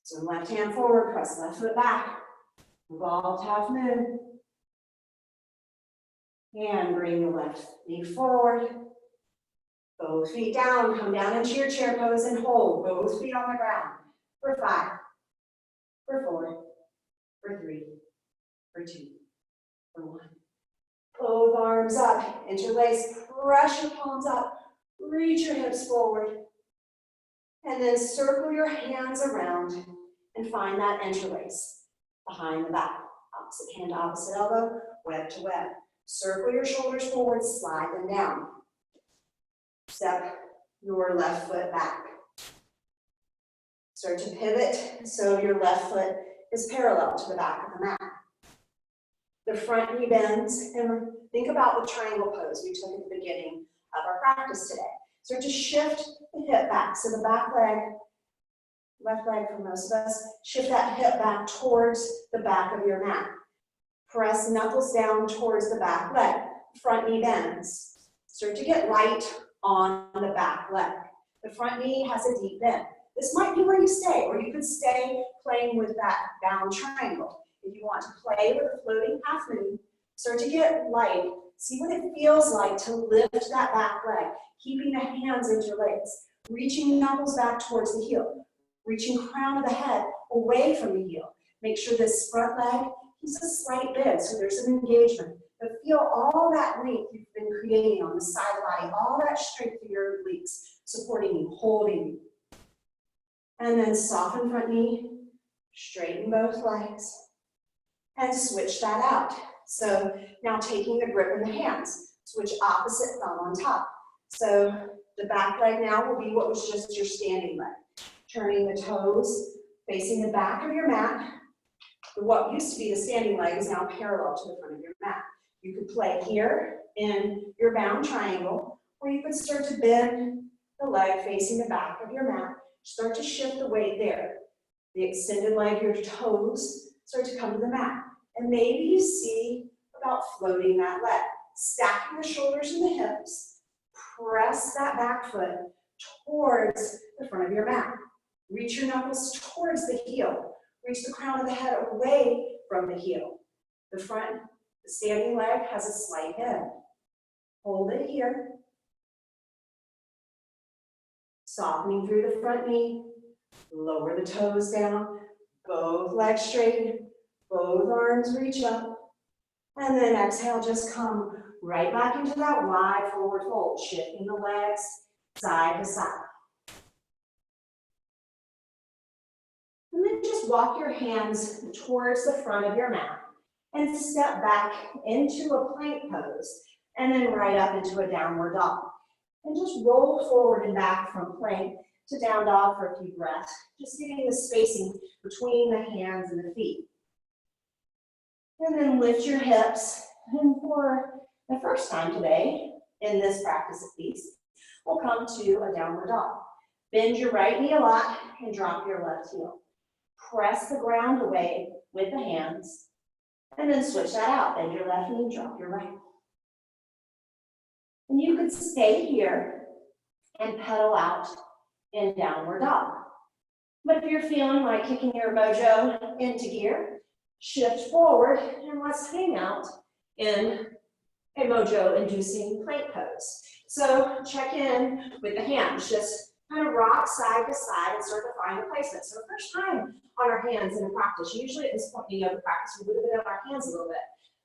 so left hand forward, press left foot back, revolved half moon, and bring the left knee forward, both feet down, come down into your chair pose and hold both feet on the ground for 5, for 4, for 3, for 2, for 1. Both arms up, interlace, press your palms up, reach your hips forward, and then circle your hands around and find that interlace behind the back. Opposite hand, opposite elbow, web to web. Circle your shoulders forward, slide them down. Step your left foot back. Start to pivot so your left foot is parallel to the back of the mat. The front knee bends, and think about the triangle pose we took at the beginning of our practice today. Start to shift the hip back so the back leg left leg for most of us. Shift that hip back towards the back of your mat. Press knuckles down towards the back leg. Front knee bends. Start to get light on the back leg. The front knee has a deep bend. This might be where you stay, or you could stay playing with that bound triangle. If you want to play with a floating half moon, start to get light. See what it feels like to lift that back leg, keeping the hands interlaced, reaching knuckles back towards the heel, reaching crown of the head away from the heel. Make sure this front leg keeps a slight bend so there's an engagement. But feel all that length you've been creating on the side of the body, all that strength through your obliques, supporting you, holding you. And then soften front knee, straighten both legs, and switch that out. So now taking the grip in the hands, switch opposite thumb on top. So the back leg now will be what was just your standing leg. Turning the toes, facing the back of your mat. What used to be the standing leg is now parallel to the front of your mat. You could play here in your bound triangle, or you could start to bend the leg facing the back of your mat. Start to shift the weight there. The extended leg, your toes, start to come to the mat. And maybe you see about floating that leg. Stacking the shoulders and the hips. Press that back foot towards the front of your mat. Reach your knuckles towards the heel. Reach the crown of the head away from the heel. The standing leg has a slight bend. Hold it here. Softening through the front knee. Lower the toes down. Both legs straighten. Both arms reach up. And then exhale, just come right back into that wide forward fold, shifting the legs side to side. And then just walk your hands towards the front of your mat and step back into a plank pose and then right up into a downward dog. And just roll forward and back from plank to down dog for a few breaths, just getting the spacing between the hands and the feet. And then lift your hips, and for the first time today, in this practice at least, we'll come to a downward dog. Bend your right knee a lot and drop your left heel. Press the ground away with the hands, and then switch that out. Bend your left knee, drop your right. And you could stay here and pedal out in downward dog. But if you're feeling like kicking your mojo into gear, shift forward and let's hang out in a mojo-inducing plank pose. So check in with the hands, just kind of rock side to side and start to find a placement. So first time on our hands in a practice. Usually at this point in yoga practice, we would have been on our hands a little bit,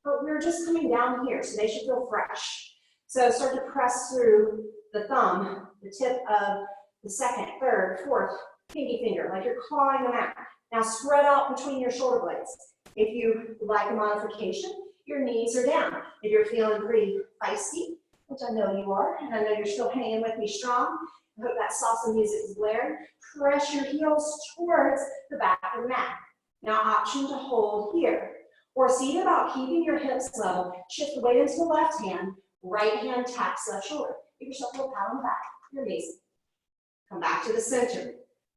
but we're just coming down here, so they should feel fresh. So start to press through the thumb, the tip of the second, third, fourth pinky finger, like you're clawing the mat. Now spread out between your shoulder blades. If you would like a modification, your knees are down. If you're feeling pretty feisty, which I know you are, and I know you're still hanging with me strong, I hope that salsa music is blaring, press your heels towards the back of the mat. Now option to hold here, or see about keeping your hips level, shift the weight into the left hand, right hand taps left shoulder. Give yourself a little pat on the back. You're amazing. Come back to the center.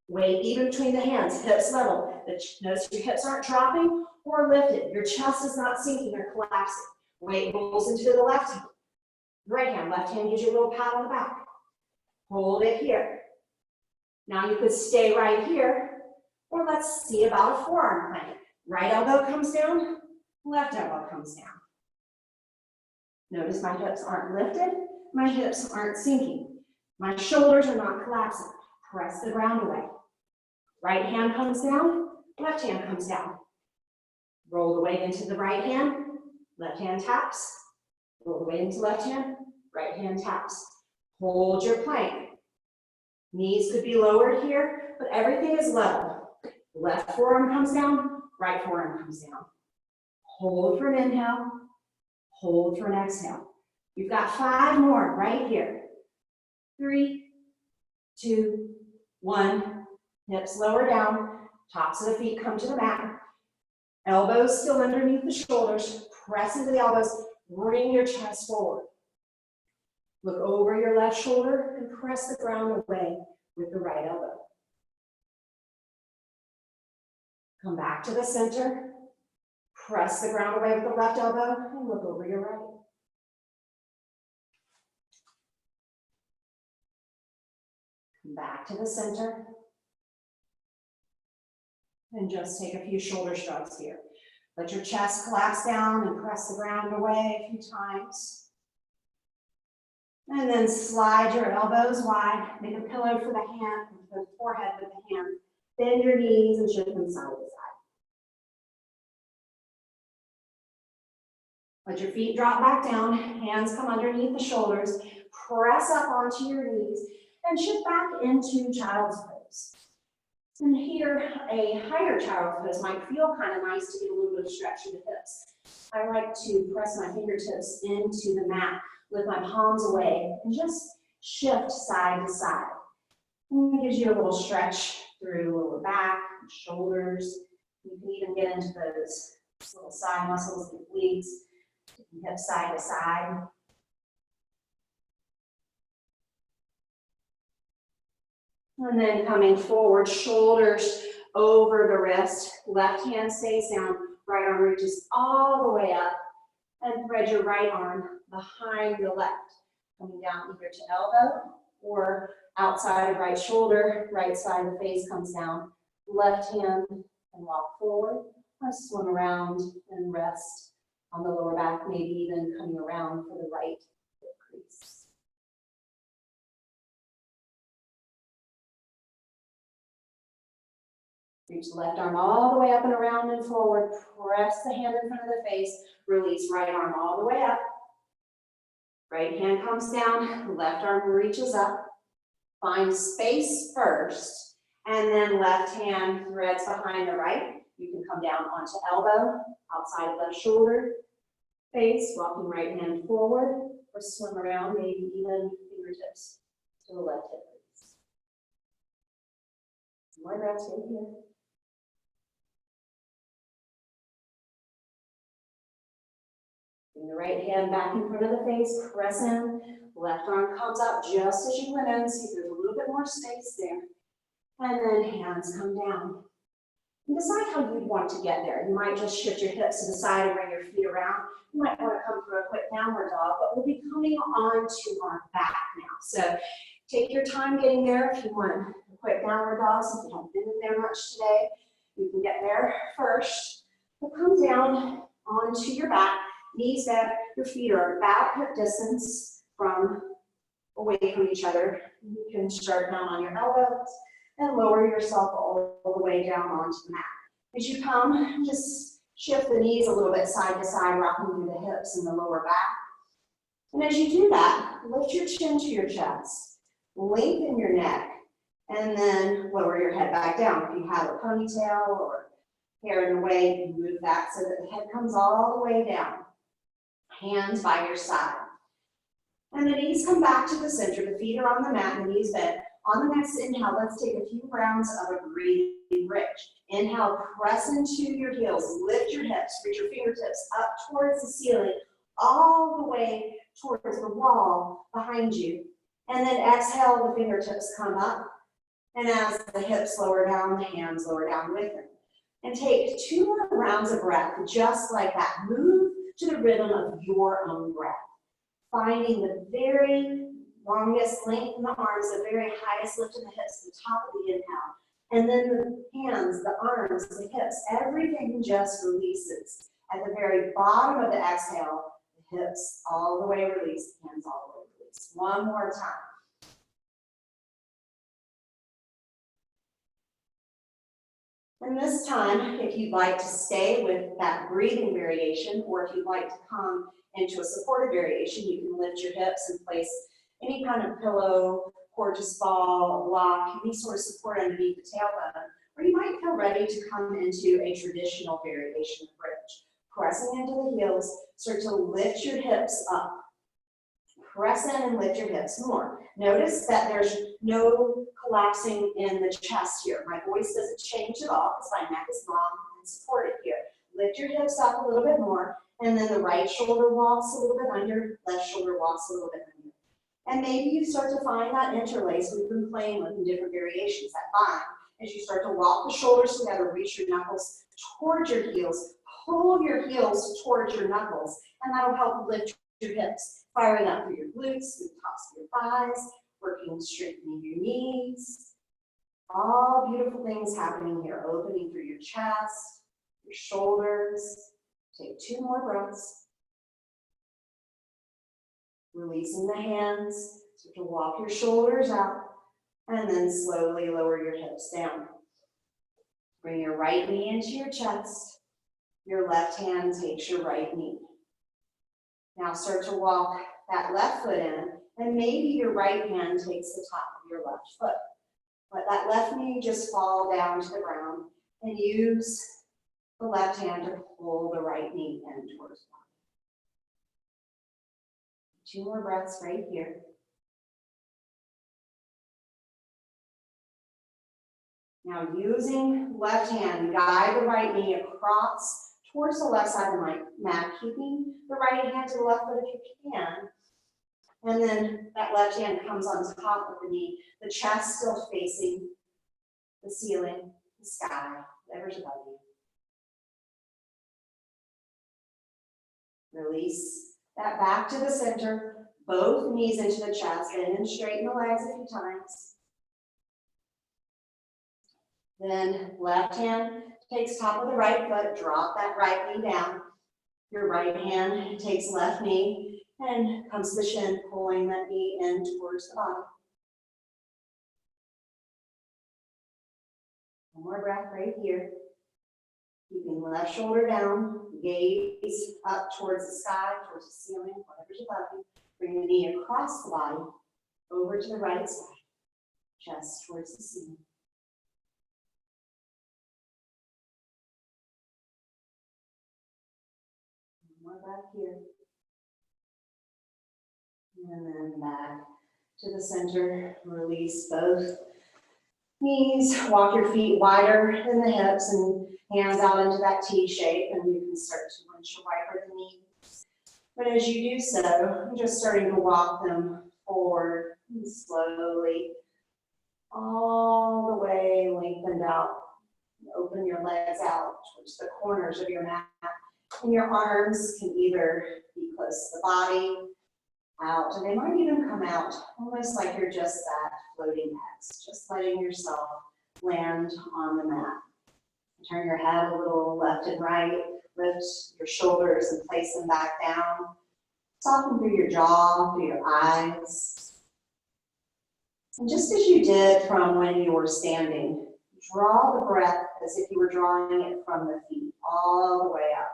Weight even between the hands, hips level. Notice your hips aren't dropping or lifted. Your chest is not sinking or collapsing. Weight rolls into the left hand. Right hand, left hand gives you a little pat on the back. Hold it here. Now you could stay right here, or let's see about a forearm plank. Right elbow comes down, left elbow comes down. Notice my hips aren't lifted, my hips aren't sinking. My shoulders are not collapsing. Press the ground away. Right hand comes down, left hand comes down. Roll the weight into the right hand, left hand taps. Roll the weight into left hand, right hand taps. Hold your plank. Knees could be lowered here, but everything is level. Left forearm comes down, right forearm comes down. Hold for an inhale, hold for an exhale. You've got 5 more right here. 3, 2, 1. Hips lower down, tops of the feet come to the mat. Elbows still underneath the shoulders. Press into the elbows, bring your chest forward. Look over your left shoulder and press the ground away with the right elbow. Come back to the center. Press the ground away with the left elbow and look over your right. Come back to the center. And just take a few shoulder shrugs here. Let your chest collapse down and press the ground away a few times. And then slide your elbows wide. Make a pillow for the hand, the forehead with the hand. Bend your knees and shift them side to side. Let your feet drop back down. Hands come underneath the shoulders. Press up onto your knees and shift back into child's pose. And here, a higher child's pose might feel kind of nice to get a little bit of stretch in the hips. I like to press my fingertips into the mat, lift my palms away, and just shift side to side. And it gives you a little stretch through lower back, shoulders. You can even get into those little side muscles and obliques, hips side to side. And then coming forward, shoulders over the wrist, left hand stays down, right arm reaches all the way up, and thread your right arm behind the left, coming down either to elbow or outside of right shoulder, right side of the face comes down, left hand and walk forward, or swim around and rest on the lower back, maybe even coming around for the right hip crease. Reach the left arm all the way up and around and forward. Press the hand in front of the face. Release right arm all the way up. Right hand comes down. Left arm reaches up. Find space first. And then left hand threads behind the right. You can come down onto elbow, outside left shoulder, face, walking right hand forward, or swim around, maybe even fingertips to the left hip crease. More breaths right here. Bring the right hand back in front of the face, press in. Left arm comes up just as you went in. See if there's a little bit more space there. And then hands come down. And decide how you'd want to get there. You might just shift your hips to the side and bring your feet around. You might want to come through a quick downward dog, but we'll be coming onto our back now. So take your time getting there. If you want a quick downward dog, since you haven't been in there much today, you can get there first. But come down onto your back. Knees bent, your feet are about hip distance away from each other. You can start down on your elbows and lower yourself all the way down onto the mat. As you come, just shift the knees a little bit side to side, rocking through the hips and the lower back. And as you do that, lift your chin to your chest, lengthen your neck, and then lower your head back down. If you have a ponytail or hair in the way, you move that so that the head comes all the way down. Hands by your side. And the knees come back to the center. The feet are on the mat and the knees bent. On the next inhale, let's take a few rounds of a breathing bridge. Inhale, press into your heels. Lift your hips, reach your fingertips up towards the ceiling, all the way towards the wall behind you. And then exhale, the fingertips come up. And as the hips lower down, the hands lower down with them. And take 2 more rounds of breath, just like that. Move to the rhythm of your own breath. Finding the very longest length in the arms, the very highest lift in the hips, the top of the inhale. And then the hands, the arms, the hips, everything just releases. At the very bottom of the exhale, the hips all the way release, hands all the way release. One more time. And this time, if you'd like to stay with that breathing variation, or if you'd like to come into a supported variation, you can lift your hips and place any kind of pillow, gorgeous ball, a block, any sort of support underneath the tailbone. Or you might feel ready to come into a traditional variation of bridge. Pressing into the heels, start to lift your hips up. Press in and lift your hips more. Notice that there's no collapsing in the chest here. My voice doesn't change at all because my neck is long and supported here. Lift your hips up a little bit more, and then the right shoulder walks a little bit under, left shoulder walks a little bit under. And maybe you start to find that interlace we've been playing with in different variations, that bind. As you start to walk the shoulders together, reach your knuckles towards your heels. Pull your heels towards your knuckles, and that'll help lift your hips. Firing up through your glutes, the tops of your thighs, working strengthening your knees. All beautiful things happening here, opening through your chest, your shoulders. Take 2 more breaths. Releasing the hands, so to walk your shoulders out, and then slowly lower your hips down. Bring your right knee into your chest. Your left hand takes your right knee. Now start to walk that left foot in, and maybe your right hand takes the top of your left foot. Let that left knee just fall down to the ground, and use the left hand to pull the right knee in towards the body. 2 more breaths right here. Now using left hand, guide the right knee across towards the left side of the mat, keeping the right hand to the left foot if you can. And then that left hand comes on top of the knee, the chest still facing the ceiling, the sky, whatever's above you. Release that back to the center, both knees into the chest, and straighten the legs a few times. Then left hand takes top of the right foot, drop that right knee down. Your right hand takes left knee and comes to the shin, pulling that knee in towards the body. 1 more breath right here. Keeping left shoulder down, gaze up towards the sky, towards the ceiling, whatever's above you. Bring the knee across the body, over to the right side, chest towards the ceiling. 1 more breath here. And then back to the center. Release both knees. Walk your feet wider than the hips and hands out into that T shape. And you can start to windshield wiper the knees. But as you do so, I'm just starting to walk them forward and slowly, all the way lengthened out. Open your legs out towards the corners of your mat. And your arms can either be close to the body, out, and they might even come out almost like you're just that floating X, just letting yourself land on the mat. Turn your head a little left and right, lift your shoulders and place them back down. Soften through your jaw, through your eyes. And just as you did from when you were standing, draw the breath as if you were drawing it from the feet, all the way up.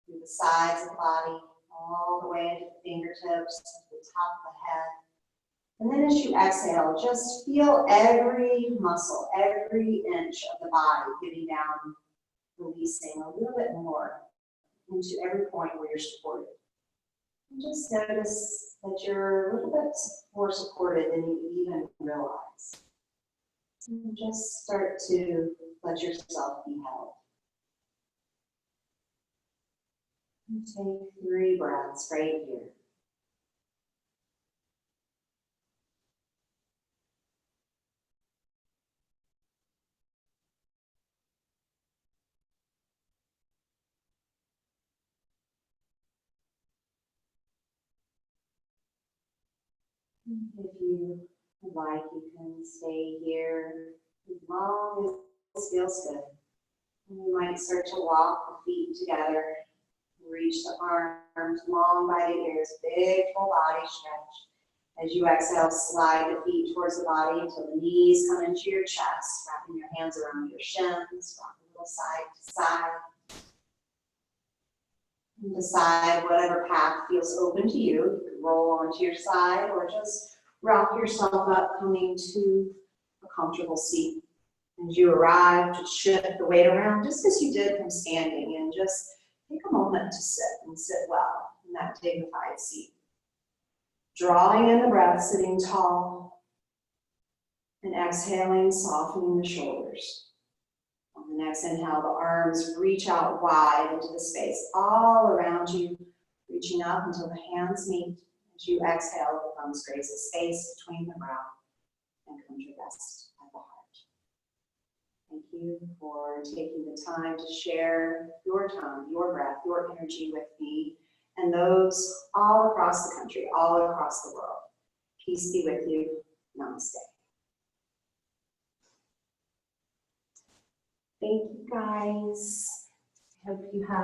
Through the sides of the body, all the way into the fingertips, to the top of the head. And then as you exhale, just feel every muscle, every inch of the body getting down, releasing a little bit more into every point where you're supported. And just notice that you're a little bit more supported than you even realize. And just start to let yourself be held. And take 3 breaths right here. If you would like, you can stay here as long as it feels good. And you might start to walk the feet together. Reach the arms long by the ears, big full body stretch. As you exhale, slide the feet towards the body until the knees come into your chest, wrapping your hands around your shins, rock a little side to side. And decide whatever path feels open to you. You can roll onto your side or just rock yourself up, coming to a comfortable seat. As you arrive, just shift the weight around just as you did from standing, and just take a moment to sit and sit well in that dignified seat. Drawing in the breath, sitting tall, and exhaling, softening the shoulders. On the next inhale, the arms reach out wide into the space all around you, reaching up until the hands meet. As you exhale, the thumbs graze the space between the brow and come to rest at the heart. Thank you for taking the time to share your time, your breath, your energy with me and those all across the country, all across the world. Peace be with you. Namaste. Thank you, guys. I hope you have